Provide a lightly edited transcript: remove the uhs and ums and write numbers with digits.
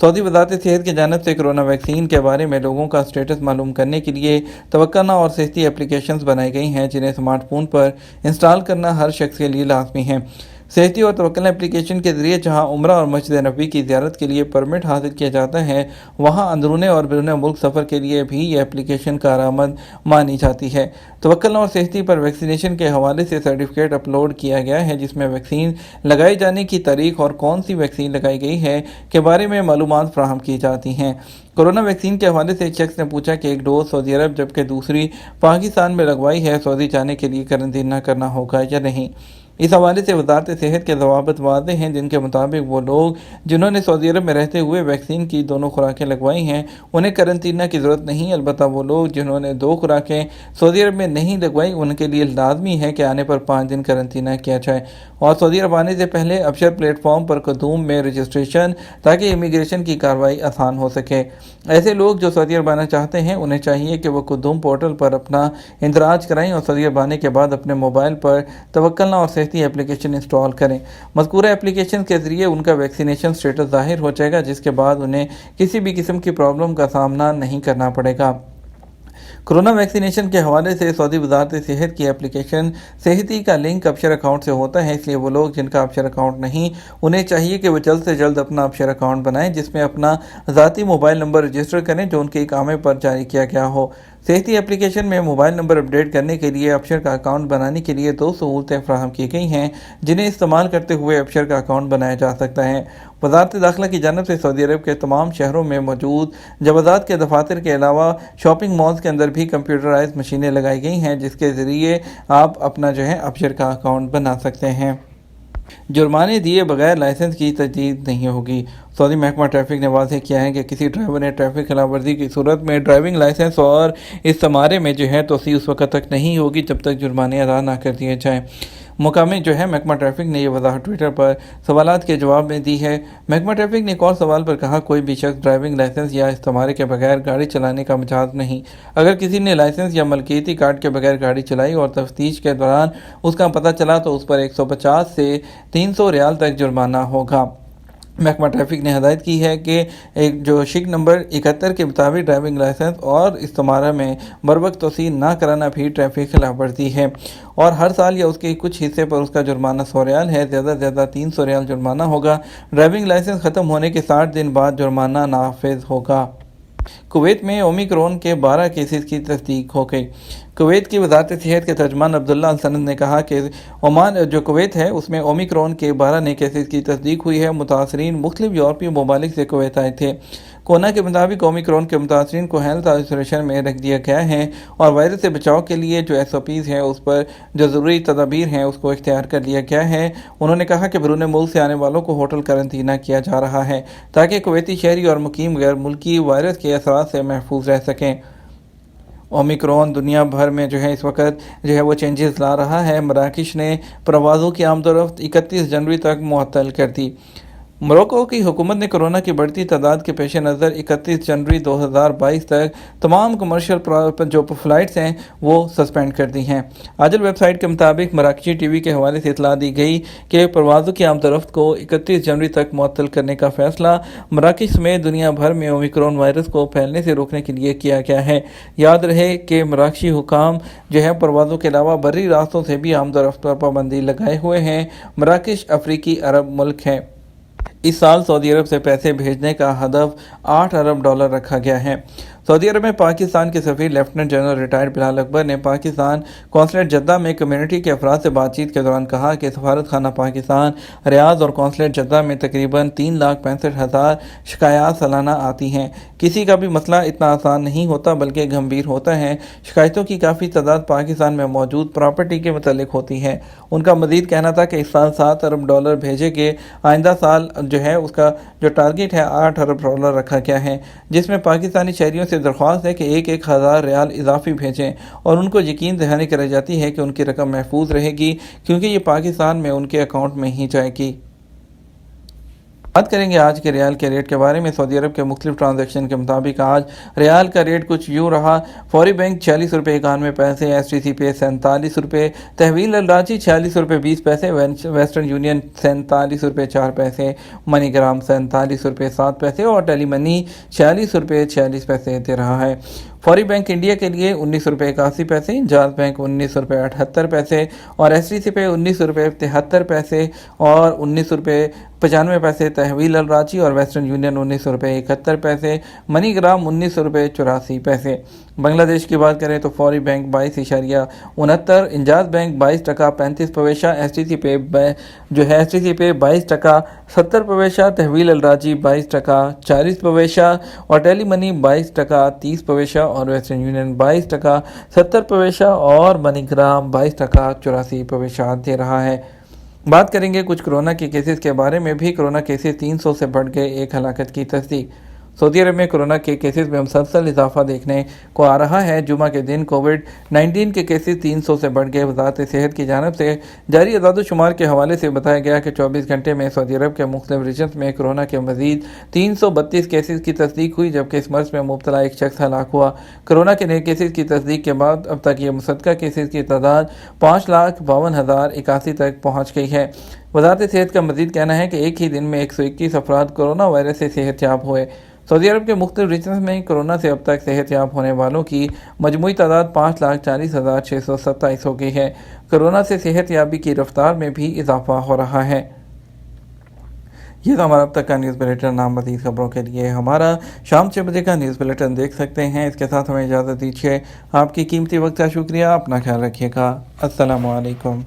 سعودی وزارت صحت کی جانب سے کورونا ویکسین کے بارے میں لوگوں کا سٹیٹس معلوم کرنے کے لیے توقع اور صحتی اپلیکیشنز بنائی گئی ہیں جنہیں اسمارٹ فون پر انسٹال کرنا ہر شخص کے لیے لازمی ہے۔ صحتی اور توکل اپلیکیشن کے ذریعے جہاں عمرہ اور مسجد نبوی کی زیارت کے لیے پرمٹ حاصل کیا جاتا ہے، وہاں اندرون اور بیرون ملک سفر کے لیے بھی یہ اپلیکیشن کارآمد مانی جاتی ہے۔ توکل اور صحتی پر ویکسینیشن کے حوالے سے سرٹیفکیٹ اپلوڈ کیا گیا ہے جس میں ویکسین لگائی جانے کی تاریخ اور کون سی ویکسین لگائی گئی ہے کے بارے میں معلومات فراہم کی جاتی ہیں۔ کورونا ویکسین کے حوالے سے ایک شخص نے پوچھا کہ ایک ڈوز سعودی عرب جبکہ دوسری پاکستان میں لگوائی ہے، سعودی جانے کے لیے قرنطینہ کرنا ہوگا یا نہیں؟ اس حوالے سے وزارت صحت کے ضوابط واضح ہیں جن کے مطابق وہ لوگ جنہوں نے سعودی عرب میں رہتے ہوئے ویکسین کی دونوں خوراکیں لگوائی ہیں انہیں قرنطینہ کی ضرورت نہیں، البتہ وہ لوگ جنہوں نے 2 خوراکیں سعودی عرب میں نہیں لگوائی ان کے لیے لازمی ہے کہ آنے پر 5 دن قرنطینہ کیا جائے اور سعودی عرب آنے سے پہلے ابشر پلیٹ فارم پر قدوم میں رجسٹریشن تاکہ امیگریشن کی کارروائی آسان ہو سکے۔ ایسے لوگ جو سعودی عرب آنا چاہتے ہیں انہیں چاہیے کہ وہ قدوم پورٹل پر اپنا اندراج کرائیں اور سعودی عرب آنے کے بعد اپنے موبائل پر توکلنا اور صحتی اپلیکیشن انسٹال کریں۔ مذکورہ اپلیکیشن کے ذریعے ان کا ویکسینیشن سٹیٹس ظاہر ہو جائے گا جس کے بعد انہیں کسی بھی قسم کی پرابلم کا سامنا نہیں کرنا پڑے گا۔ کورونا ویکسینیشن کے حوالے سے سعودی وزارت صحت کی اپلیکیشن صحتی کا لنک ابشر اکاؤنٹ سے ہوتا ہے، اس لیے وہ لوگ جن کا ابشر اکاؤنٹ نہیں انہیں چاہیے کہ وہ جلد سے جلد اپنا ابشر اکاؤنٹ بنائیں جس میں اپنا ذاتی موبائل نمبر رجسٹر کریں جو ان کے اقامے پر جاری کیا گیا ہو۔ صحتی اپلیکیشن میں موبائل نمبر اپڈیٹ کرنے کے لیے ابشر کا اکاؤنٹ بنانے کے لیے 2 سہولتیں فراہم کی گئی ہیں جنہیں استعمال کرتے ہوئے ابشر کا اکاؤنٹ بنایا جا سکتا ہے۔ وزارت داخلہ کی جانب سے سعودی عرب کے تمام شہروں میں موجود جوازات کے دفاتر کے علاوہ شاپنگ مالز کے اندر بھی کمپیوٹرائز مشینیں لگائی گئی ہیں جس کے ذریعے آپ اپنا ابشر کا اکاؤنٹ بنا سکتے ہیں۔ جرمانے دیے بغیر لائسنس کی تجدید نہیں ہوگی۔ سعودی محکمہ ٹریفک نے واضح کیا ہے کہ کسی ڈرائیور نے ٹریفک خلاف ورزی کی صورت میں ڈرائیونگ لائسنس اور استمارے میں توسیع اس وقت تک نہیں ہوگی جب تک جرمانے ادا نہ کر دیے جائیں۔ مقامی محکمہ ٹریفک نے یہ وضاحت ٹویٹر پر سوالات کے جواب میں دی ہے۔ محکمہ ٹریفک نے ایک اور سوال پر کہا کوئی بھی شخص ڈرائیونگ لائسنس یا استمارے کے بغیر گاڑی چلانے کا مجاز نہیں۔ اگر کسی نے لائسنس یا ملکیتی کارڈ کے بغیر گاڑی چلائی اور تفتیش کے دوران اس کا پتہ چلا تو اس پر 150 سے 300 ریال تک جرمانہ ہوگا۔ محکمہ ٹریفک نے ہدایت کی ہے کہ شک نمبر 71 کے مطابق ڈرائیونگ لائسنس اور استمارہ میں بروقت توسیع نہ کرانا بھی ٹریفک خلاف ورزی ہے اور ہر سال یا اس کے کچھ حصے پر اس کا جرمانہ 100 ریال ہے، زیادہ سے زیادہ 300 ریال جرمانہ ہوگا۔ ڈرائیونگ لائسنس ختم ہونے کے 60 دن بعد جرمانہ نافذ ہوگا۔ کویت میں اومیکرون کے 12 کیسز کی تصدیق ہو گئی۔ کویت کی وزارت صحت کے ترجمان عبداللہ السند نے کہا کہ عمان کویت ہے اس میں اومیکرون کے 12 نئے کیسز کی تصدیق ہوئی ہے۔ متاثرین مختلف یورپی ممالک سے کویت آئے تھے۔ کونا کے مطابق اومیکرون کے متاثرین کو ہیلتھ آئسولیشن میں رکھ دیا گیا ہے اور وائرس سے بچاؤ کے لیے SOPs ہیں اس پر جو ضروری تدابیر ہیں اس کو اختیار کر لیا گیا ہے۔ انہوں نے کہا کہ بیرون ملک سے آنے والوں کو ہوٹل قرنطینہ کیا جا رہا ہے تاکہ کویتی شہری اور مقیم غیر ملکی وائرس کے اثرات سے محفوظ رہ سکیں۔ اومیکرون دنیا بھر میں اس وقت وہ چینجز لا رہا ہے۔ مراکش نے پروازوں کی آمد و رفت 31 جنوری تک معطل کر دی۔ موروکو کی حکومت نے کورونا کی بڑھتی تعداد کے پیش نظر 31 جنوری 2022 تک تمام کمرشل فلائٹس ہیں وہ سسپینڈ کر دی ہیں۔ عاجل ویب سائٹ کے مطابق مراکشی ٹی وی کے حوالے سے اطلاع دی گئی کہ پروازوں کی آمد و رفت کو 31 جنوری تک معطل کرنے کا فیصلہ مراکش سمیت دنیا بھر میں اومیکرون وائرس کو پھیلنے سے روکنے کے لیے کیا گیا ہے۔ یاد رہے کہ مراکشی حکام پروازوں کے علاوہ بری راستوں سے بھی آمد و رفت پر پابندی لگائے ہوئے ہیں۔ مراکش افریقی عرب ملک ہے۔ اس سال سعودی عرب سے پیسے بھیجنے کا ہدف $8 ارب رکھا گیا ہے۔ سعودی عرب میں پاکستان کے سفیر لیفٹیننٹ جنرل ریٹائرڈ بلال اکبر نے پاکستان قونصلیٹ جدہ میں کمیونٹی کے افراد سے بات چیت کے دوران کہا کہ سفارت خانہ پاکستان ریاض اور قونصلیٹ جدہ میں تقریباً 3,65,000 شکایات سالانہ آتی ہیں۔ کسی کا بھی مسئلہ اتنا آسان نہیں ہوتا بلکہ گھمبیر ہوتا ہے۔ شکایتوں کی کافی تعداد پاکستان میں موجود پراپرٹی کے متعلق ہوتی ہے۔ ان کا مزید کہنا تھا کہ اس سال $7 ارب بھیجے گئے، آئندہ سال اس کا ٹارگٹ ہے $8 ارب رکھا گیا ہے، جس میں پاکستانی شہریوں سے درخواست ہے کہ 1,000 ریال اضافی بھیجیں اور ان کو یقین دہانی کرائی جاتی ہے کہ ان کی رقم محفوظ رہے گی کیونکہ یہ پاکستان میں ان کے اکاؤنٹ میں ہی جائے گی۔ بات کریں گے آج کے ریال کے ریٹ کے بارے میں۔ سعودی عرب کے مختلف ٹرانزیکشن کے مطابق آج ریال کا ریٹ کچھ یوں رہا: فوری بینک 46 روپے 91 پیسے، ایس ٹی سی پے 47 روپے، تحویل الراجی 46 روپے 20 پیسے، ویسٹرن یونین 47 روپے 4 پیسے، منی گرام 47 روپے 7 پیسے اور ٹیلی منی 46 روپے 46 پیسے دے رہا ہے۔ فوری بینک انڈیا کے لیے 19 روپے 81 پیسے، انجاز بینک 19 روپے 78 پیسے اور ایس ٹی سی پے 19 روپے 73 پیسے اور 19 روپے 95 پیسے، تحویل الراجی اور ویسٹرن یونین 19 روپے 71 پیسے، منی گرام 19 روپے 84 پیسے۔ بنگلہ دیش کی بات کریں تو فوری بینک 22.69، انجاز بینک 22 ٹکا 35 پیسہ، ایس ٹی سی پے 22 ٹکا 70 پیسہ، تحویل الراجی 22 ٹکا 40 پیسہ اور ٹیلی منی 22 ٹکا 30 پیسہ اور ویسٹرن یونین 22 ٹکا 70 پیسہ اور منی گرام 22 ٹکا 84 پیسہ دے رہا ہے۔ بات کریں گے کچھ کورونا کے کیسز کے بارے میں بھی۔ کورونا کیسز 300 سے بڑھ گئے، ایک ہلاکت کی تصدیق۔ سعودی عرب میں کورونا کے کیسز میں مسلسل اضافہ دیکھنے کو آ رہا ہے۔ جمعہ کے دن کووڈ-19 کے کیسز 300 سے بڑھ گئے۔ وزارت صحت کی جانب سے جاری اعداد و شمار کے حوالے سے بتایا گیا کہ 24 گھنٹے میں سعودی عرب کے مختلف ریجنز میں کورونا کے مزید 332 کیسز کی تصدیق ہوئی، جبکہ اس مرض میں مبتلا ایک شخص ہلاک ہوا۔ کورونا کے نئے کیسز کی تصدیق کے بعد اب تک یہ مصدقہ کیسز کی تعداد 5,52,081 تک پہنچ گئی ہے۔ وزارت صحت کا مزید کہنا ہے کہ ایک ہی دن میں 121 افراد کورونا وائرس سے صحت یاب ہوئے۔ سعودی عرب کے مختلف ریجنز میں کورونا سے اب تک صحت یاب ہونے والوں کی مجموعی تعداد 5,40,627 ہو گئی ہے۔ کورونا سے صحت یابی کی رفتار میں بھی اضافہ ہو رہا ہے۔ یہ تھا ہمارا اب تک کا نیوز بلیٹن۔ نام مزید خبروں کے لیے ہمارا شام 6 بجے کا نیوز بلیٹن دیکھ سکتے ہیں۔ اس کے ساتھ ہمیں اجازت دیجیے۔ آپ کی قیمتی وقت کا شکریہ۔ اپنا خیال رکھیے گا۔ السلام علیکم۔